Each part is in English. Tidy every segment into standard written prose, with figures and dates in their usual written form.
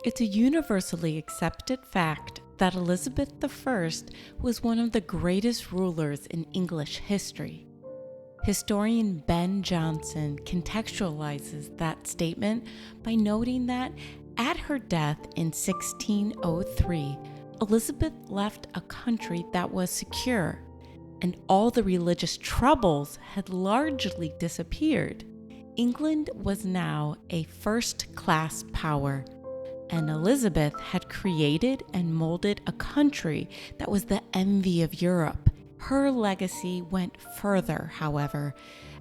It's a universally accepted fact that Elizabeth I was one of the greatest rulers in English history. Historian Ben Jonson contextualizes that statement by noting that at her death in 1603, Elizabeth left a country that was secure, and all the religious troubles had largely disappeared. England was now a first-class power, and Elizabeth had created and molded a country that was the envy of Europe. Her legacy went further, however,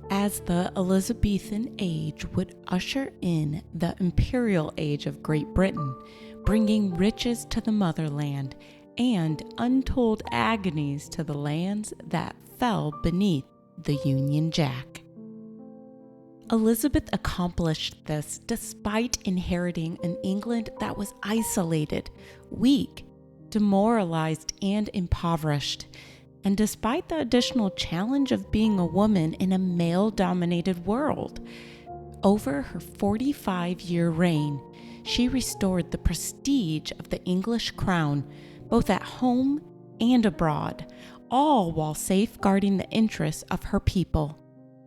as the Elizabethan age would usher in the imperial age of Great Britain, bringing riches to the motherland and untold agonies to the lands that fell beneath the Union Jack. Elizabeth accomplished this despite inheriting an England that was isolated, weak, demoralized, and impoverished, and despite the additional challenge of being a woman in a male-dominated world. Over her 45-year reign, she restored the prestige of the English crown, both at home and abroad, all while safeguarding the interests of her people.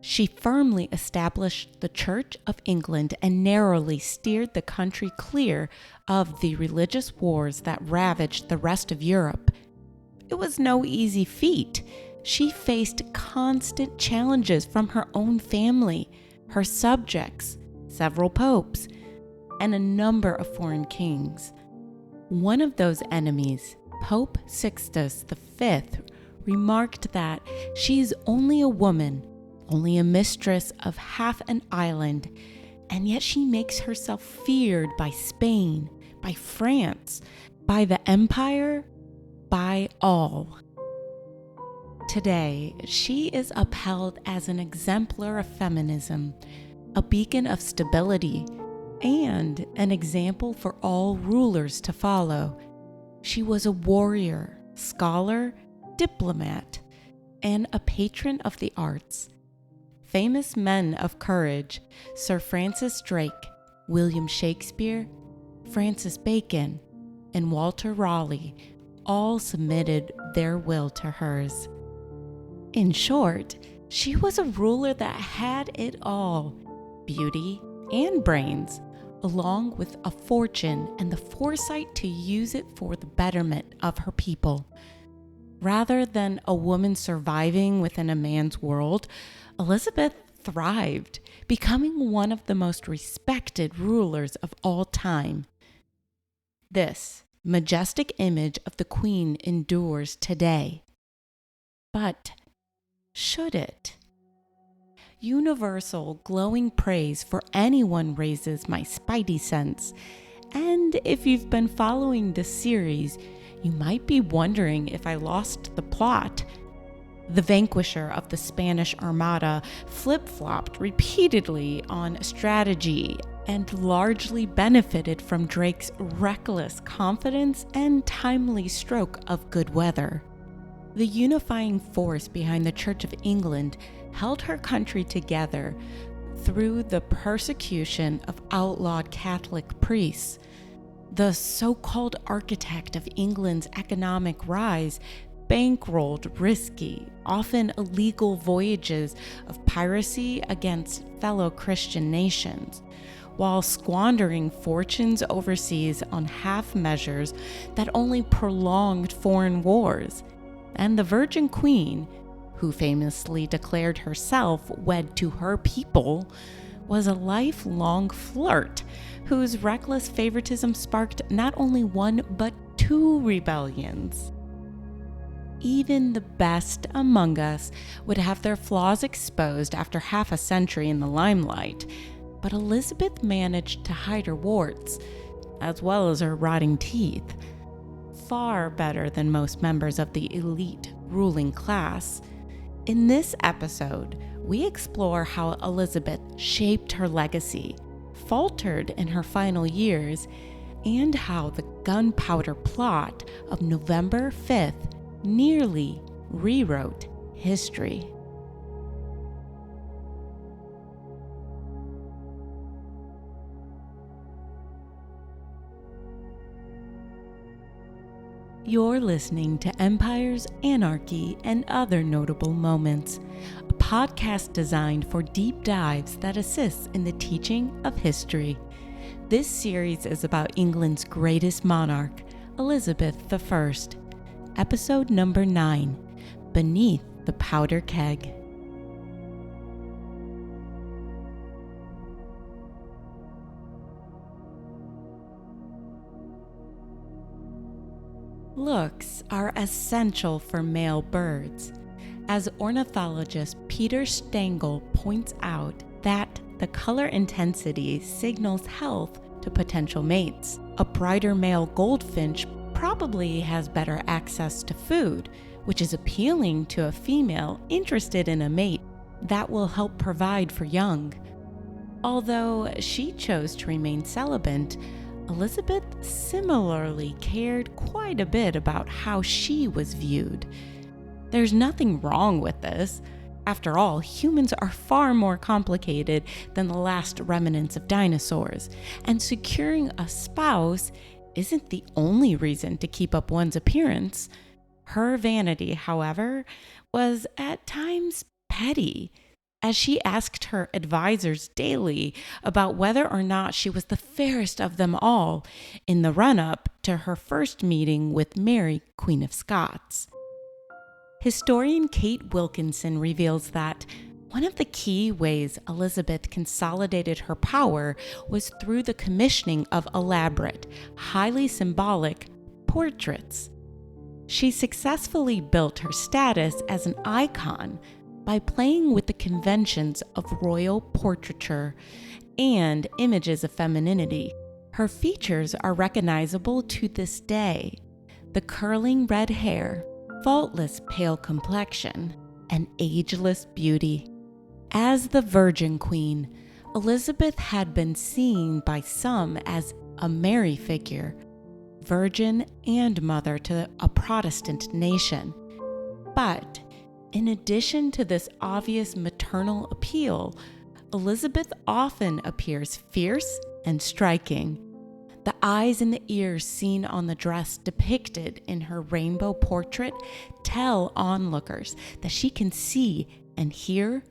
She firmly established the Church of England and narrowly steered the country clear of the religious wars that ravaged the rest of Europe. It was no easy feat. She faced constant challenges from her own family, her subjects, several popes, and a number of foreign kings. One of those enemies, Pope Sixtus V, remarked that she is only a woman, only a mistress of half an island, and yet she makes herself feared by Spain, by France, by the Empire, by all. Today, she is upheld as an exemplar of feminism, a beacon of stability, and an example for all rulers to follow. She was a warrior, scholar, diplomat, and a patron of the arts. Famous men of courage, Sir Francis Drake, William Shakespeare, Francis Bacon, and Walter Raleigh, all submitted their will to hers. In short, she was a ruler that had it all, beauty and brains, along with a fortune and the foresight to use it for the betterment of her people. Rather than a woman surviving within a man's world, Elizabeth thrived, becoming one of the most respected rulers of all time. This majestic image of the Queen endures today. But should it? Universal, glowing praise for anyone raises my spidey sense. And if you've been following this series, you might be wondering if I lost the plot. The vanquisher of the Spanish Armada flip-flopped repeatedly on strategy and largely benefited from Drake's reckless confidence and timely stroke of good weather. The unifying force behind the Church of England held her country together through the persecution of outlawed Catholic priests. The so-called architect of England's economic rise bankrolled risky, often illegal voyages of piracy against fellow Christian nations, while squandering fortunes overseas on half measures that only prolonged foreign wars. And the Virgin Queen, who famously declared herself wed to her people, was a lifelong flirt whose reckless favoritism sparked not only one but two rebellions. Even the best among us would have their flaws exposed after half a century in the limelight, but Elizabeth managed to hide her warts, as well as her rotting teeth, far better than most members of the elite ruling class. In this episode, we explore how Elizabeth shaped her legacy, faltered in her final years, and how the Gunpowder Plot of November 5th nearly rewrote history. You're listening to Empires, Anarchy, and Other Notable Moments, a podcast designed for deep dives that assists in the teaching of history. This series is about England's greatest monarch, Elizabeth I. Episode number 9, Beneath the Powder Keg. Looks are essential for male birds, as ornithologist Peter Stengel points out that the color intensity signals health to potential mates. A brighter male goldfinch probably has better access to food, which is appealing to a female interested in a mate that will help provide for young. Although she chose to remain celibate, Elizabeth similarly cared quite a bit about how she was viewed. There's nothing wrong with this. After all, humans are far more complicated than the last remnants of dinosaurs, and securing a spouse isn't the only reason to keep up one's appearance. Her vanity, however, was at times petty, as she asked her advisors daily about whether or not she was the fairest of them all in the run-up to her first meeting with Mary, Queen of Scots. Historian Kate Wilkinson reveals that one of the key ways Elizabeth consolidated her power was through the commissioning of elaborate, highly symbolic portraits. She successfully built her status as an icon by playing with the conventions of royal portraiture and images of femininity. Her features are recognizable to this day: the curling red hair, faultless pale complexion, and ageless beauty. As the Virgin Queen, Elizabeth had been seen by some as a Mary figure, virgin and mother to a Protestant nation. But in addition to this obvious maternal appeal, Elizabeth often appears fierce and striking. The eyes and the ears seen on the dress depicted in her rainbow portrait tell onlookers that she can see and hear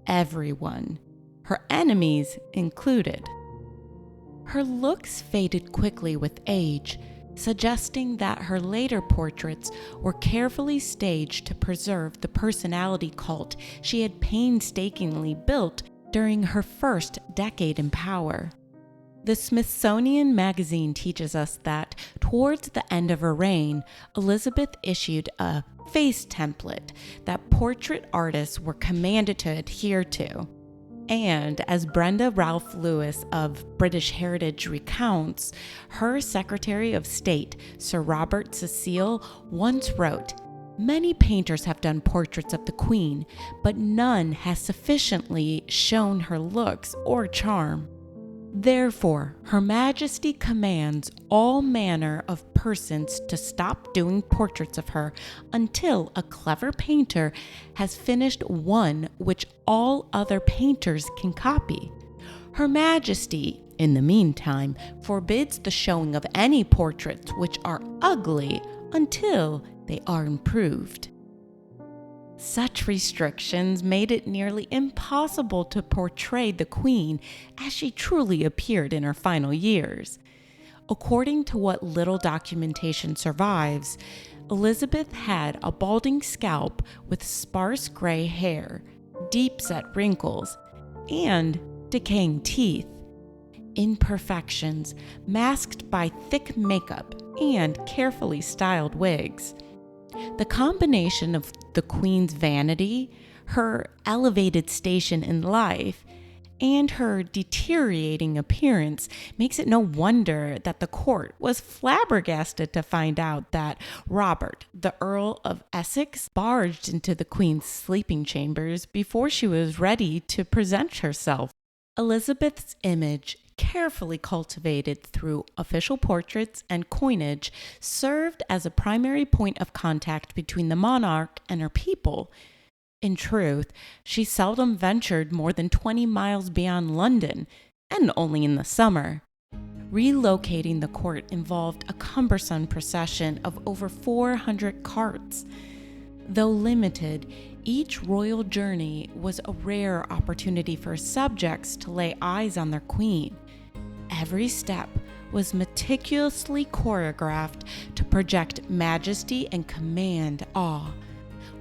everyone, her enemies included. Her looks faded quickly with age, suggesting that her later portraits were carefully staged to preserve the personality cult she had painstakingly built during her first decade in power. The Smithsonian Magazine teaches us that towards the end of her reign, Elizabeth issued a face template that portrait artists were commanded to adhere to. And as Brenda Ralph Lewis of British Heritage recounts, her Secretary of State, Sir Robert Cecil, once wrote, "Many painters have done portraits of the Queen, but none has sufficiently shown her looks or charm. Therefore, Her Majesty commands all manner of persons to stop doing portraits of her until a clever painter has finished one which all other painters can copy. Her Majesty, in the meantime, forbids the showing of any portraits which are ugly until they are improved." Such restrictions made it nearly impossible to portray the Queen as she truly appeared in her final years. According to what little documentation survives, Elizabeth had a balding scalp with sparse gray hair, deep-set wrinkles, and decaying teeth. Imperfections masked by thick makeup and carefully styled wigs. The combination of the Queen's vanity, her elevated station in life, and her deteriorating appearance makes it no wonder that the court was flabbergasted to find out that Robert, the Earl of Essex, barged into the Queen's sleeping chambers before she was ready to present herself. Elizabeth's image, carefully cultivated through official portraits and coinage, served as a primary point of contact between the monarch and her people. In truth, she seldom ventured more than 20 miles beyond London, and only in the summer. Relocating the court involved a cumbersome procession of over 400 carts. Though limited, each royal journey was a rare opportunity for subjects to lay eyes on their queen. Every step was meticulously choreographed to project majesty and command awe.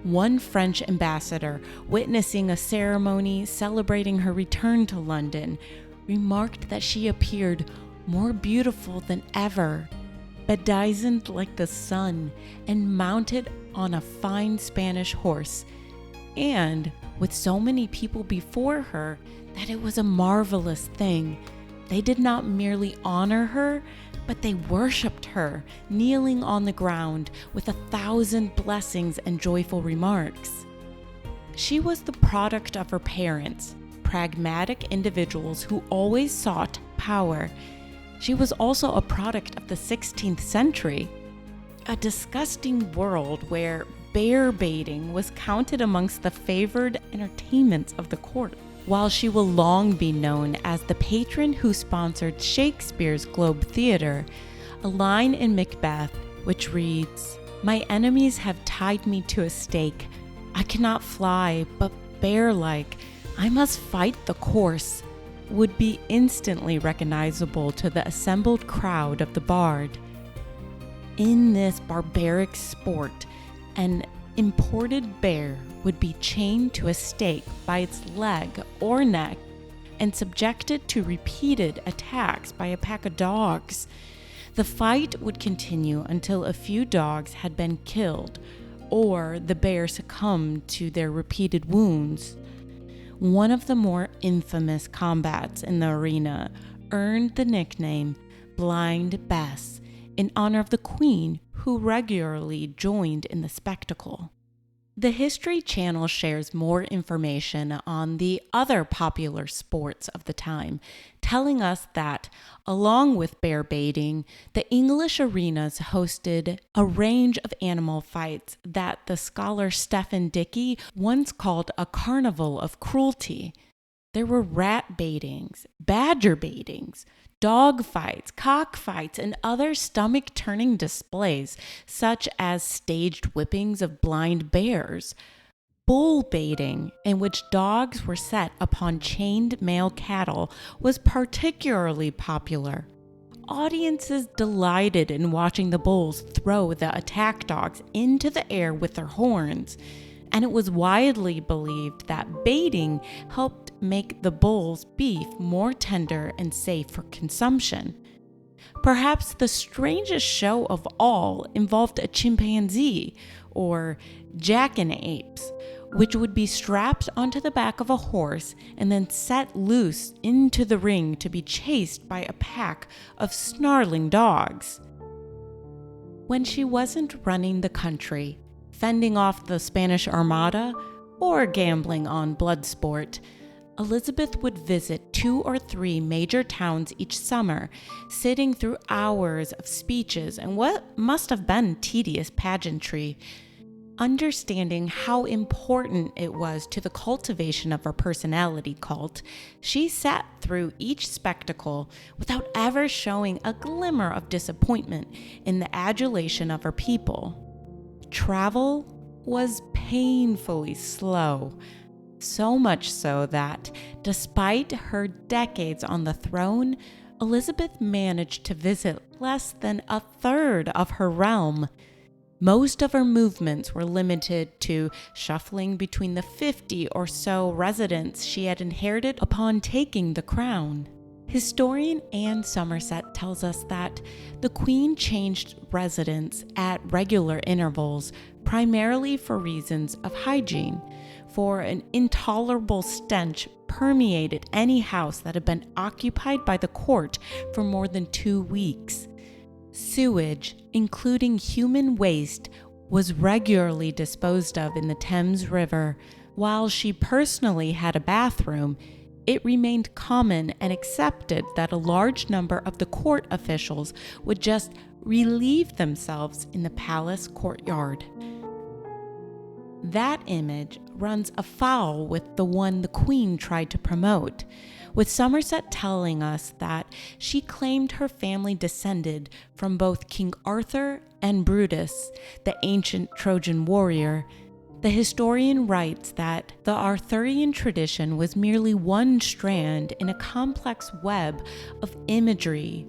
One French ambassador, witnessing a ceremony celebrating her return to London, remarked that she appeared more beautiful than ever, bedizened like the sun and mounted on a fine Spanish horse, and with so many people before her that it was a marvelous thing. They did not merely honor her, but they worshipped her, kneeling on the ground with 1,000 blessings and joyful remarks. She was the product of her parents, pragmatic individuals who always sought power. She was also a product of the 16th century, a disgusting world where bear baiting was counted amongst the favored entertainments of the court. While she will long be known as the patron who sponsored Shakespeare's Globe Theatre, a line in Macbeth which reads, "My enemies have tied me to a stake. I cannot fly, but bear-like, I must fight the course," would be instantly recognizable to the assembled crowd of the bard. In this barbaric sport, an imported bear would be chained to a stake by its leg or neck and subjected to repeated attacks by a pack of dogs. The fight would continue until a few dogs had been killed or the bear succumbed to their repeated wounds. One of the more infamous combats in the arena earned the nickname Blind Bess in honor of the queen who regularly joined in the spectacle. The History Channel shares more information on the other popular sports of the time, telling us that, along with bear baiting, the English arenas hosted a range of animal fights that the scholar Stephen Dickey once called a carnival of cruelty. There were rat baitings, badger baitings, dog fights, cockfights, and other stomach-turning displays, such as staged whippings of blind bears. Bull baiting, in which dogs were set upon chained male cattle, was particularly popular. Audiences delighted in watching the bulls throw the attack dogs into the air with their horns, and it was widely believed that baiting helped make the bull's beef more tender and safe for consumption. Perhaps the strangest show of all involved a chimpanzee, or jackanapes, which would be strapped onto the back of a horse and then set loose into the ring to be chased by a pack of snarling dogs. When she wasn't running the country, fending off the Spanish Armada, or gambling on blood sport, Elizabeth would visit 2 or 3 major towns each summer, sitting through hours of speeches and what must have been tedious pageantry. Understanding how important it was to the cultivation of her personality cult, she sat through each spectacle without ever showing a glimmer of disappointment in the adulation of her people. Travel was painfully slow. So much so that, despite her decades on the throne, Elizabeth managed to visit less than a third of her realm. Most of her movements were limited to shuffling between the 50 or so residents she had inherited upon taking the crown. Historian Anne Somerset tells us that the Queen changed residence at regular intervals, primarily for reasons of hygiene, for an intolerable stench permeated any house that had been occupied by the court for more than 2 weeks. Sewage, including human waste, was regularly disposed of in the Thames River. While she personally had a bathroom, it remained common and accepted that a large number of the court officials would just relieve themselves in the palace courtyard. That image runs afoul with the one the Queen tried to promote, with Somerset telling us that she claimed her family descended from both King Arthur and Brutus, the ancient Trojan warrior. The historian writes that the Arthurian tradition was merely one strand in a complex web of imagery,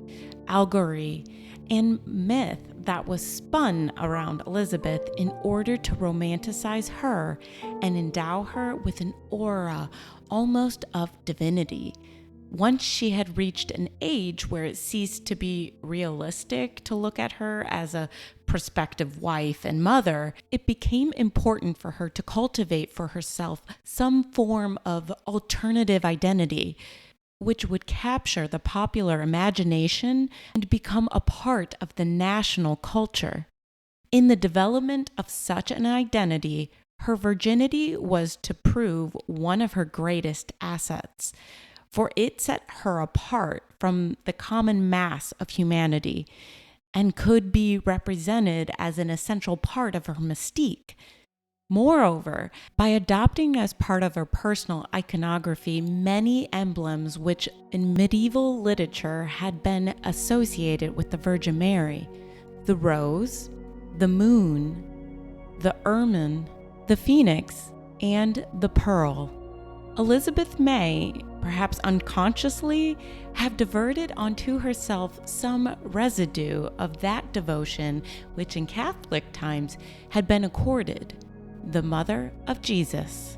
allegory, and myth that was spun around Elizabeth in order to romanticize her and endow her with an aura almost of divinity. Once she had reached an age where it ceased to be realistic to look at her as a prospective wife and mother, it became important for her to cultivate for herself some form of alternative identity, which would capture the popular imagination and become a part of the national culture. In the development of such an identity, her virginity was to prove one of her greatest assets, for it set her apart from the common mass of humanity and could be represented as an essential part of her mystique. Moreover, by adopting as part of her personal iconography many emblems which in medieval literature had been associated with the Virgin Mary, the rose, the moon, the ermine, the phoenix, and the pearl, Elizabeth may, perhaps unconsciously, have diverted onto herself some residue of that devotion which in Catholic times had been accorded the Mother of Jesus.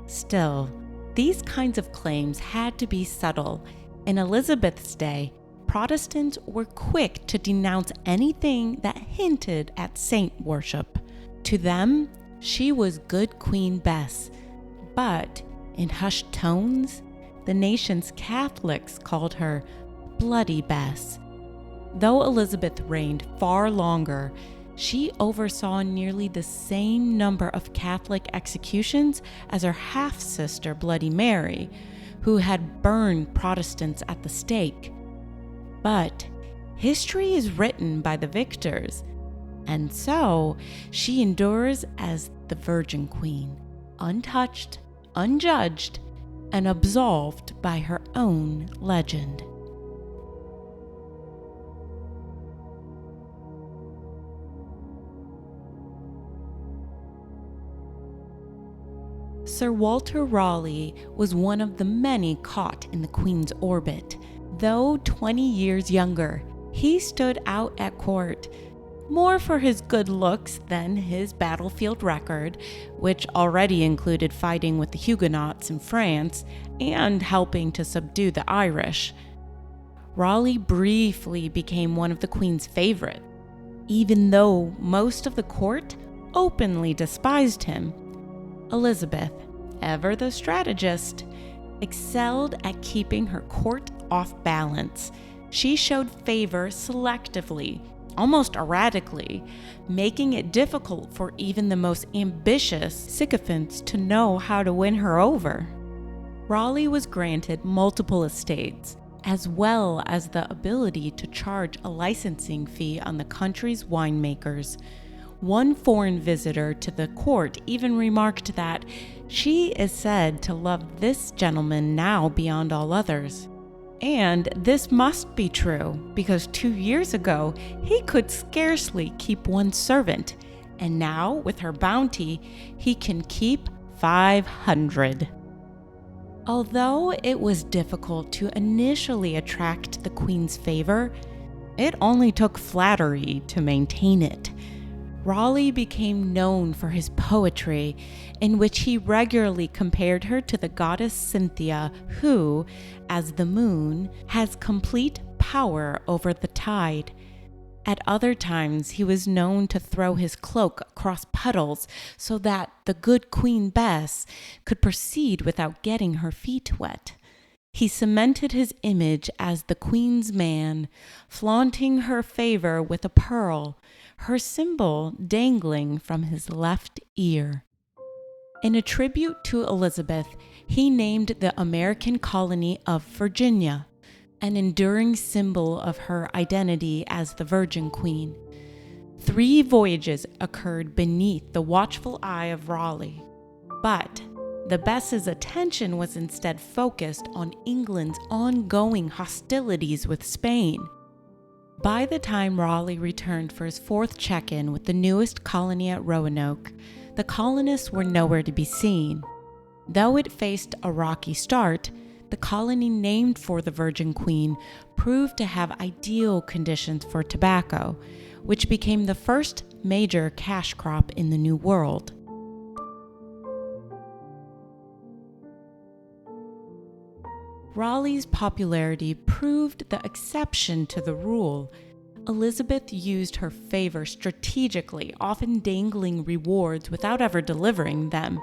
Still, these kinds of claims had to be subtle. In Elizabeth's day, Protestants were quick to denounce anything that hinted at saint worship. To them, she was good Queen Bess, but in hushed tones, the nation's Catholics called her Bloody Bess. Though Elizabeth reigned far longer, she oversaw nearly the same number of Catholic executions as her half-sister Bloody Mary, who had burned Protestants at the stake. But history is written by the victors, and so she endures as the Virgin Queen, untouched, unjudged, and absolved by her own legend. Sir Walter Raleigh was one of the many caught in the Queen's orbit. Though 20 years younger, he stood out at court, more for his good looks than his battlefield record, which already included fighting with the Huguenots in France and helping to subdue the Irish. Raleigh briefly became one of the Queen's favorites, even though most of the court openly despised him. Elizabeth, ever the strategist, excelled at keeping her court off balance. She showed favor selectively, almost erratically, making it difficult for even the most ambitious sycophants to know how to win her over. Raleigh was granted multiple estates, as well as the ability to charge a licensing fee on the country's winemakers. One foreign visitor to the court even remarked that she is said to love this gentleman now beyond all others. And this must be true, because 2 years ago he could scarcely keep one servant, and now with her bounty he can keep 500. Although it was difficult to initially attract the Queen's favor, it only took flattery to maintain it. Raleigh became known for his poetry, in which he regularly compared her to the goddess Cynthia, who, as the moon, has complete power over the tide. At other times, he was known to throw his cloak across puddles so that the good Queen Bess could proceed without getting her feet wet. He cemented his image as the Queen's man, flaunting her favor with a pearl, her symbol dangling from his left ear. In a tribute to Elizabeth, he named the American colony of Virginia, an enduring symbol of her identity as the Virgin Queen. 3 voyages occurred beneath the watchful eye of Raleigh. But the Bess's attention was instead focused on England's ongoing hostilities with Spain. By the time Raleigh returned for his 4th check-in with the newest colony at Roanoke, the colonists were nowhere to be seen. Though it faced a rocky start, the colony named for the Virgin Queen proved to have ideal conditions for tobacco, which became the first major cash crop in the New World. Raleigh's popularity proved the exception to the rule. Elizabeth used her favor strategically, often dangling rewards without ever delivering them,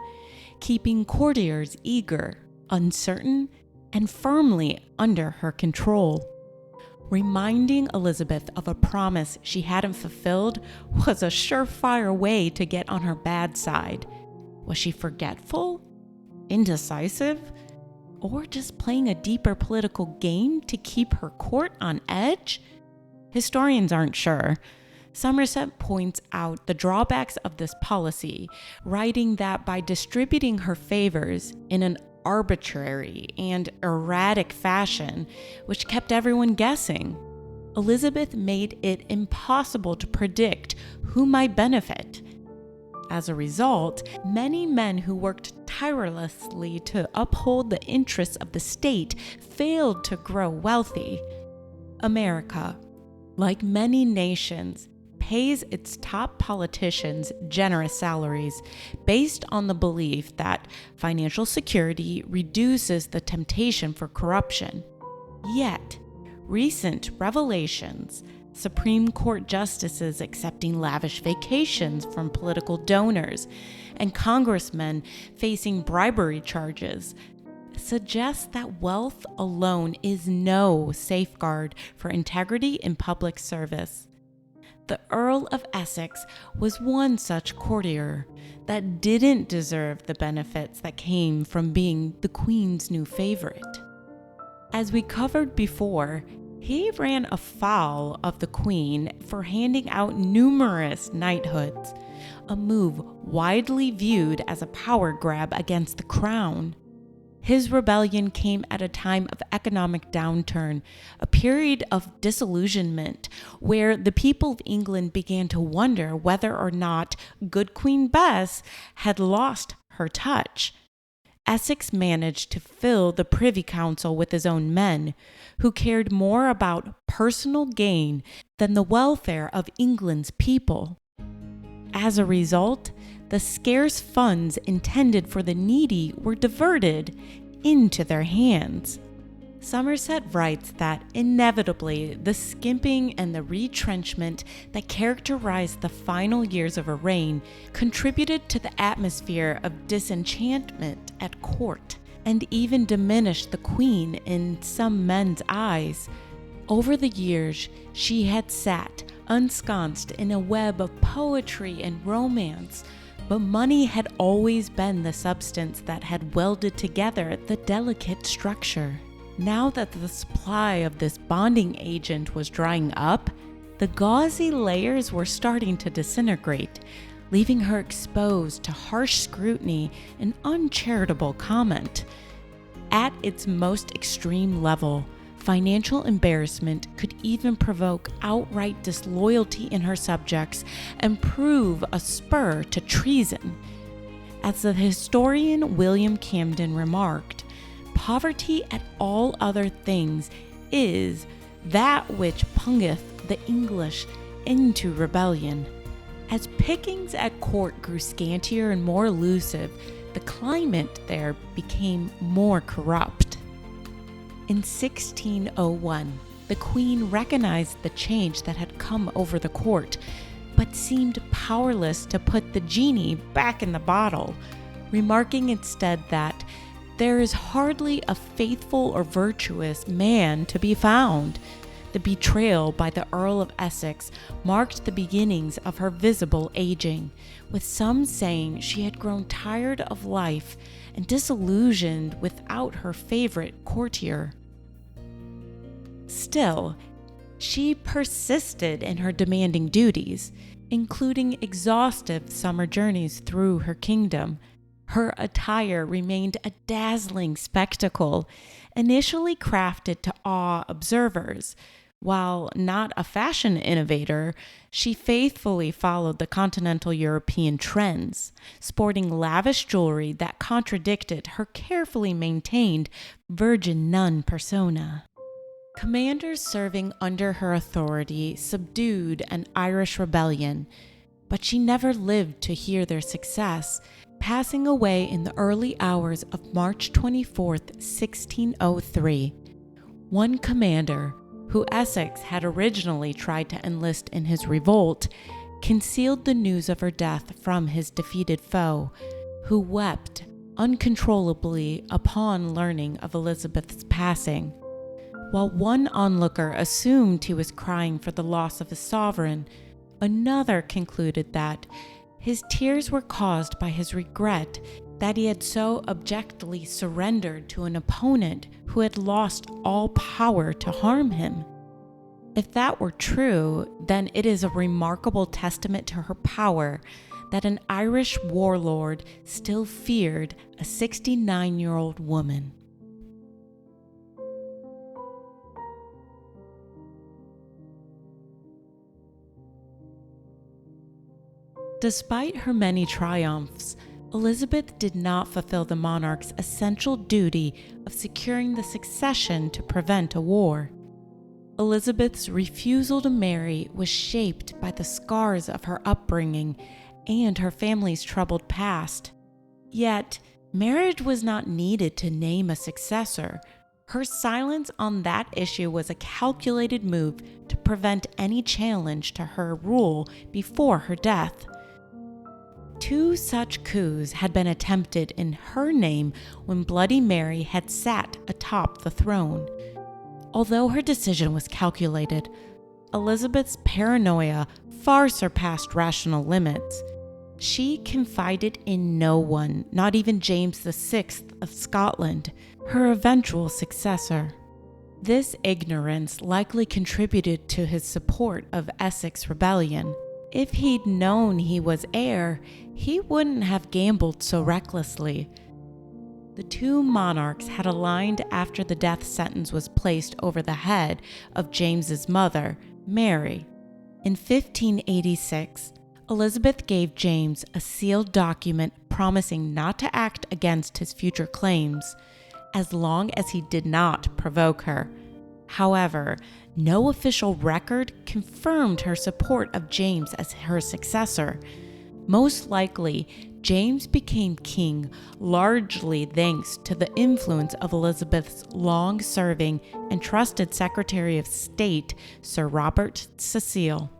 keeping courtiers eager, uncertain, and firmly under her control. Reminding Elizabeth of a promise she hadn't fulfilled was a surefire way to get on her bad side. Was she forgetful? Indecisive? Or just playing a deeper political game to keep her court on edge? Historians aren't sure. Somerset points out the drawbacks of this policy, writing that by distributing her favors in an arbitrary and erratic fashion, which kept everyone guessing, Elizabeth made it impossible to predict who might benefit. As a result, many men who worked tirelessly to uphold the interests of the state failed to grow wealthy. America, like many nations, pays its top politicians generous salaries based on the belief that financial security reduces the temptation for corruption. Yet, recent revelations, Supreme Court justices accepting lavish vacations from political donors, and congressmen facing bribery charges, suggests that wealth alone is no safeguard for integrity in public service. The Earl of Essex was one such courtier that didn't deserve the benefits that came from being the Queen's new favorite. As we covered before, he ran afoul of the Queen for handing out numerous knighthoods, a move widely viewed as a power grab against the crown. His rebellion came at a time of economic downturn, a period of disillusionment where the people of England began to wonder whether or not good Queen Bess had lost her touch. Essex managed to fill the Privy Council with his own men, who cared more about personal gain than the welfare of England's people. As a result, the scarce funds intended for the needy were diverted into their hands. Somerset writes that inevitably the skimping and the retrenchment that characterized the final years of her reign contributed to the atmosphere of disenchantment at court, and even diminished the Queen in some men's eyes. Over the years, she had sat ensconced in a web of poetry and romance, but money had always been the substance that had welded together the delicate structure. Now that the supply of this bonding agent was drying up, the gauzy layers were starting to disintegrate, leaving her exposed to harsh scrutiny and uncharitable comment. At its most extreme level, financial embarrassment could even provoke outright disloyalty in her subjects and prove a spur to treason. As the historian William Camden remarked, poverty at all other things is that which pungeth the English into rebellion. As pickings at court grew scantier and more elusive, the climate there became more corrupt. In 1601, the Queen recognized the change that had come over the court, but seemed powerless to put the genie back in the bottle, remarking instead that there is hardly a faithful or virtuous man to be found. The betrayal by the Earl of Essex marked the beginnings of her visible aging, with some saying she had grown tired of life and disillusioned without her favorite courtier. Still, she persisted in her demanding duties. including exhaustive summer journeys through her kingdom. Her attire remained a dazzling spectacle, initially crafted to awe observers. While not a fashion innovator, she faithfully followed the continental European trends, sporting lavish jewelry that contradicted her carefully maintained virgin nun persona. Commanders serving under her authority subdued an Irish rebellion, but she never lived to hear their success, passing away in the early hours of March 24, 1603. One commander, who Essex had originally tried to enlist in his revolt, concealed the news of her death from his defeated foe, who wept uncontrollably upon learning of Elizabeth's passing. While one onlooker assumed he was crying for the loss of his sovereign, another concluded that his tears were caused by his regret that he had so abjectly surrendered to an opponent who had lost all power to harm him. If that were true, then it is a remarkable testament to her power that an Irish warlord still feared a 69-year-old woman. Despite her many triumphs, Elizabeth did not fulfill the monarch's essential duty of securing the succession to prevent a war. Elizabeth's refusal to marry was shaped by the scars of her upbringing and her family's troubled past. Yet, marriage was not needed to name a successor. Her silence on that issue was a calculated move to prevent any challenge to her rule before her death. Two such coups had been attempted in her name when Bloody Mary had sat atop the throne. Although her decision was calculated, Elizabeth's paranoia far surpassed rational limits. She confided in no one, not even James VI of Scotland, her eventual successor. This ignorance likely contributed to his support of Essex rebellion. If he'd known he was heir, he wouldn't have gambled so recklessly. The two monarchs had aligned after the death sentence was placed over the head of James's mother, Mary. In 1586, Elizabeth gave James a sealed document promising not to act against his future claims, as long as he did not provoke her. However, no official record confirmed her support of James as her successor. Most likely, James became king largely thanks to the influence of Elizabeth's long-serving and trusted Secretary of State, Sir Robert Cecil.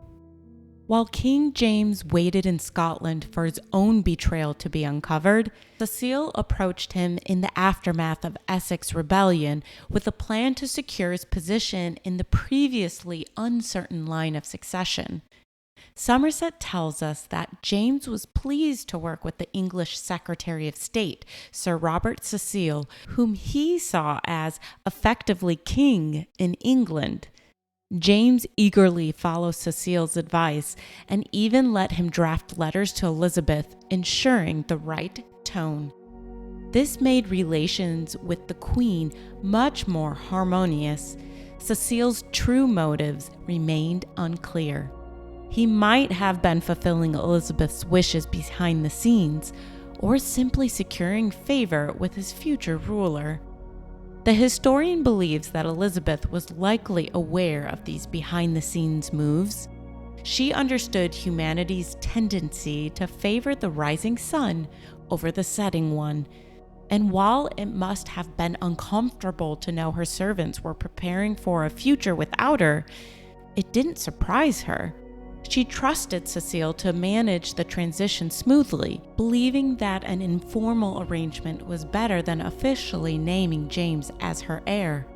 While King James waited in Scotland for his own betrayal to be uncovered, Cecil approached him in the aftermath of Essex rebellion with a plan to secure his position in the previously uncertain line of succession. Somerset tells us that James was pleased to work with the English Secretary of State, Sir Robert Cecil, whom he saw as effectively king in England. James eagerly followed Cecil's advice and even let him draft letters to Elizabeth, ensuring the right tone. This made relations with the Queen much more harmonious. Cecil's true motives remained unclear. He might have been fulfilling Elizabeth's wishes behind the scenes, or simply securing favor with his future ruler. The historian believes that Elizabeth was likely aware of these behind-the-scenes moves. She understood humanity's tendency to favor the rising sun over the setting one, and while it must have been uncomfortable to know her servants were preparing for a future without her, it didn't surprise her. She trusted Cecil to manage the transition smoothly, believing that an informal arrangement was better than officially naming James as her heir.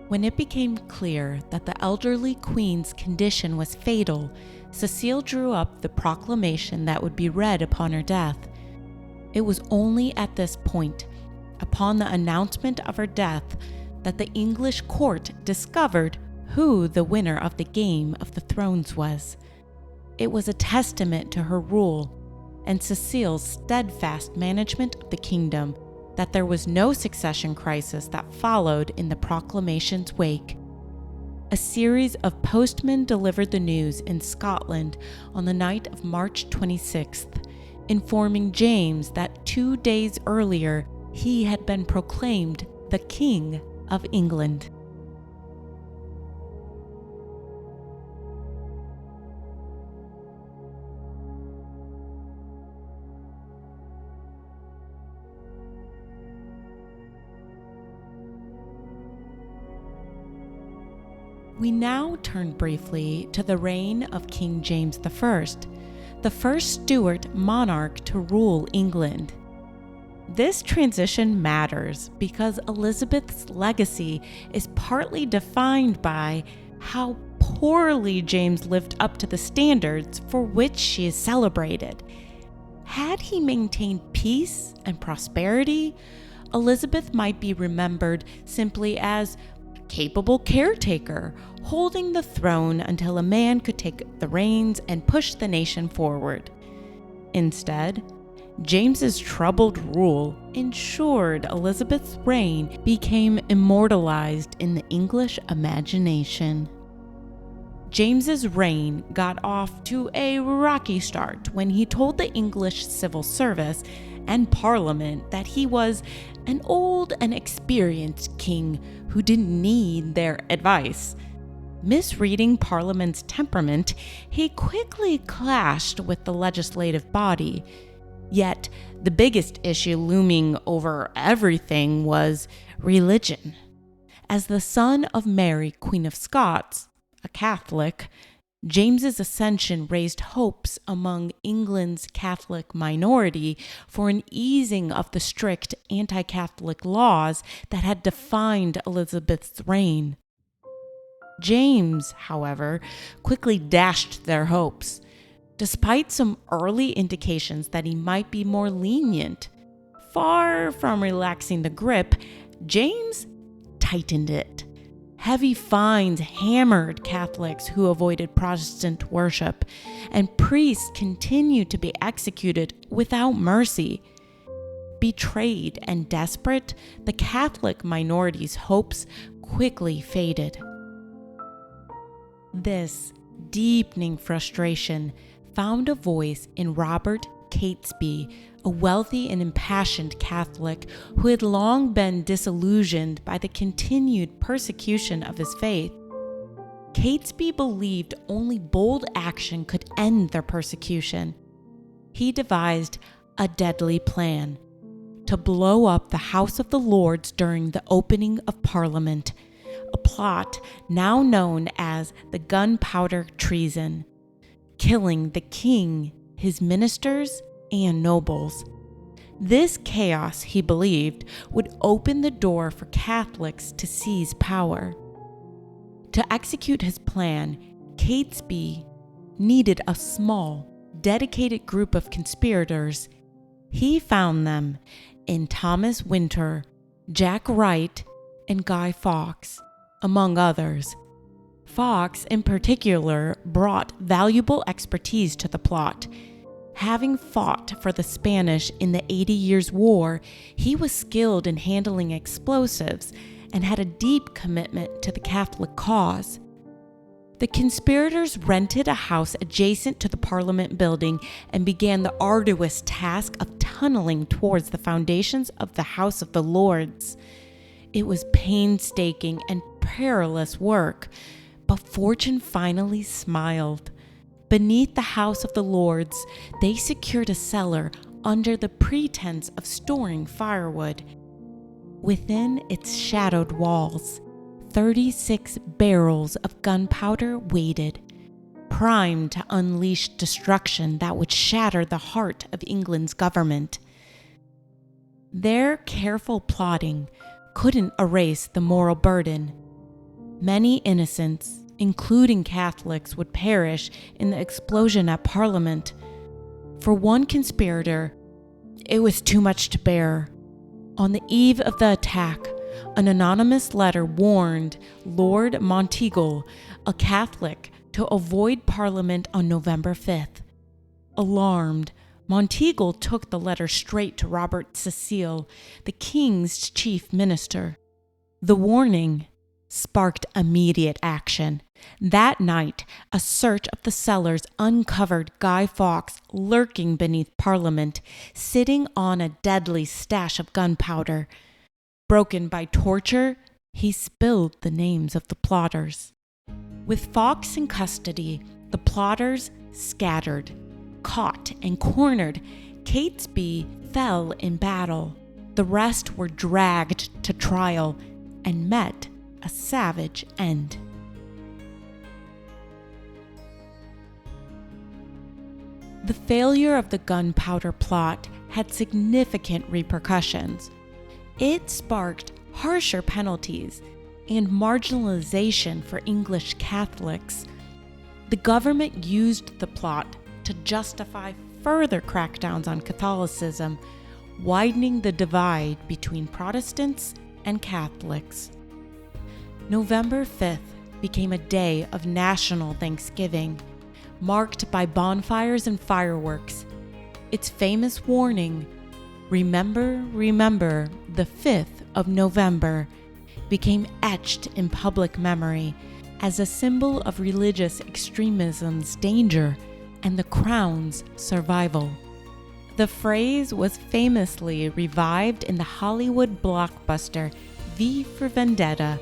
When it became clear that the elderly queen's condition was fatal, Cecil drew up the proclamation that would be read upon her death. It was only at this point, upon the announcement of her death, that the English court discovered who the winner of the Game of the Thrones was. It was a testament to her rule and Cecile's steadfast management of the kingdom that there was no succession crisis that followed in the proclamation's wake. A series of postmen delivered the news in Scotland on the night of March 26th, informing James that 2 days earlier he had been proclaimed the King of England. We now turn briefly to the reign of King James I, the first Stuart monarch to rule England. This transition matters because Elizabeth's legacy is partly defined by how poorly James lived up to the standards for which she is celebrated. Had he maintained peace and prosperity, Elizabeth might be remembered simply as capable caretaker, holding the throne until a man could take the reins and push the nation forward. Instead, James's troubled rule ensured Elizabeth's reign became immortalized in the English imagination. James's reign got off to a rocky start when he told the English civil service and Parliament that he was an old and experienced king who didn't need their advice. Misreading Parliament's temperament, he quickly clashed with the legislative body. Yet, the biggest issue looming over everything was religion. As the son of Mary, Queen of Scots, a Catholic, James's ascension raised hopes among England's Catholic minority for an easing of the strict anti-Catholic laws that had defined Elizabeth's reign. James, however, quickly dashed their hopes. Despite some early indications that he might be more lenient, far from relaxing the grip, James tightened it. Heavy fines hammered Catholics who avoided Protestant worship, and priests continued to be executed without mercy. Betrayed and desperate, the Catholic minority's hopes quickly faded. This deepening frustration found a voice in Robert Catesby, a wealthy and impassioned Catholic who had long been disillusioned by the continued persecution of his faith. Catesby believed only bold action could end their persecution. He devised a deadly plan: to blow up the House of the Lords during the opening of Parliament, a plot now known as the Gunpowder Treason, killing the king, his ministers, and nobles. This chaos, he believed, would open the door for Catholics to seize power. To execute his plan, Catesby needed a small, dedicated group of conspirators. He found them in Thomas Winter, Jack Wright, and Guy Fawkes, among others. Fawkes, in particular, brought valuable expertise to the plot. Having fought for the Spanish in the 80 Years' War, he was skilled in handling explosives and had a deep commitment to the Catholic cause. The conspirators rented a house adjacent to the Parliament building and began the arduous task of tunneling towards the foundations of the House of the Lords. It was painstaking and perilous work, but fortune finally smiled. Beneath the House of the Lords, they secured a cellar under the pretense of storing firewood. Within its shadowed walls, 36 barrels of gunpowder waited, primed to unleash destruction that would shatter the heart of England's government. Their careful plotting couldn't erase the moral burden. Many innocents, including Catholics, would perish in the explosion at Parliament. For one conspirator, it was too much to bear. On the eve of the attack, an anonymous letter warned Lord Monteagle, a Catholic, to avoid Parliament on November 5th. Alarmed, Monteagle took the letter straight to Robert Cecil, the king's chief minister. The warning sparked immediate action. That night, a search of the cellars uncovered Guy Fawkes lurking beneath Parliament, sitting on a deadly stash of gunpowder. Broken by torture, he spilled the names of the plotters. With Fawkes in custody, the plotters scattered. Caught and cornered, Catesby fell in battle. The rest were dragged to trial and met a savage end. The failure of the Gunpowder Plot had significant repercussions. It sparked harsher penalties and marginalization for English Catholics. The government used the plot to justify further crackdowns on Catholicism, widening the divide between Protestants and Catholics. November 5th became a day of national thanksgiving, marked by bonfires and fireworks. Its famous warning, "Remember, remember the 5th of November," became etched in public memory as a symbol of religious extremism's danger and the Crown's survival. The phrase was famously revived in the Hollywood blockbuster V for Vendetta,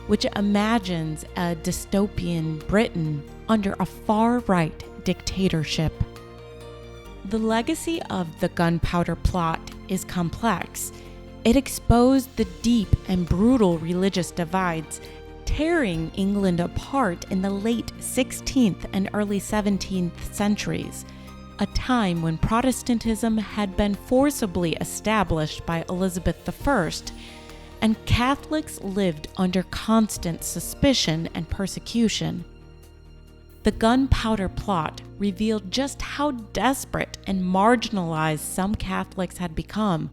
which imagines a dystopian Britain under a far-right dictatorship. The legacy of the Gunpowder Plot is complex. It exposed the deep and brutal religious divides tearing England apart in the late 16th and early 17th centuries, a time when Protestantism had been forcibly established by Elizabeth I, and Catholics lived under constant suspicion and persecution. The Gunpowder Plot revealed just how desperate and marginalized some Catholics had become,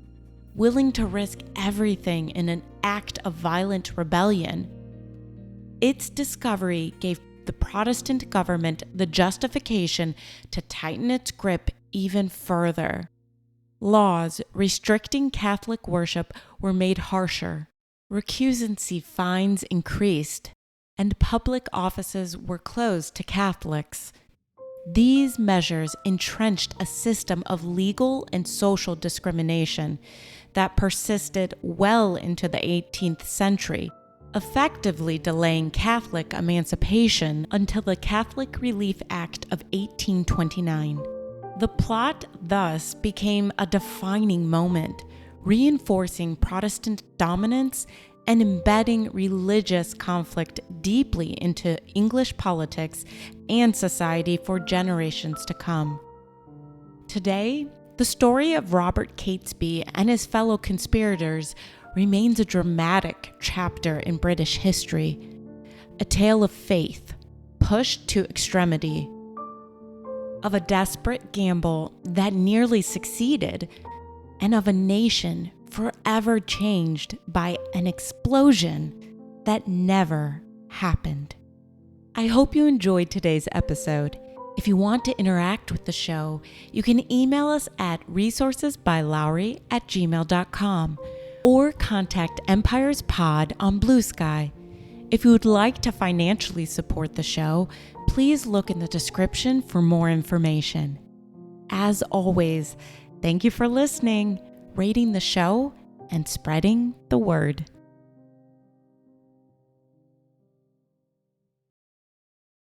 willing to risk everything in an act of violent rebellion. Its discovery gave the Protestant government the justification to tighten its grip even further. Laws restricting Catholic worship were made harsher, recusancy fines increased, and public offices were closed to Catholics. These measures entrenched a system of legal and social discrimination that persisted well into the 18th century, effectively delaying Catholic emancipation until the Catholic Relief Act of 1829. The plot thus became a defining moment, reinforcing Protestant dominance and embedding religious conflict deeply into English politics and society for generations to come. Today, the story of Robert Catesby and his fellow conspirators remains a dramatic chapter in British history, a tale of faith pushed to extremity, of a desperate gamble that nearly succeeded, and of a nation forever changed by an explosion that never happened. I hope you enjoyed today's episode. If you want to interact with the show, you can email us at resourcesbylowery@gmail.com or contact Empires Pod on Bluesky. If you would like to financially support the show, please look in the description for more information. As always, thank you for listening, rating the show, and spreading the word.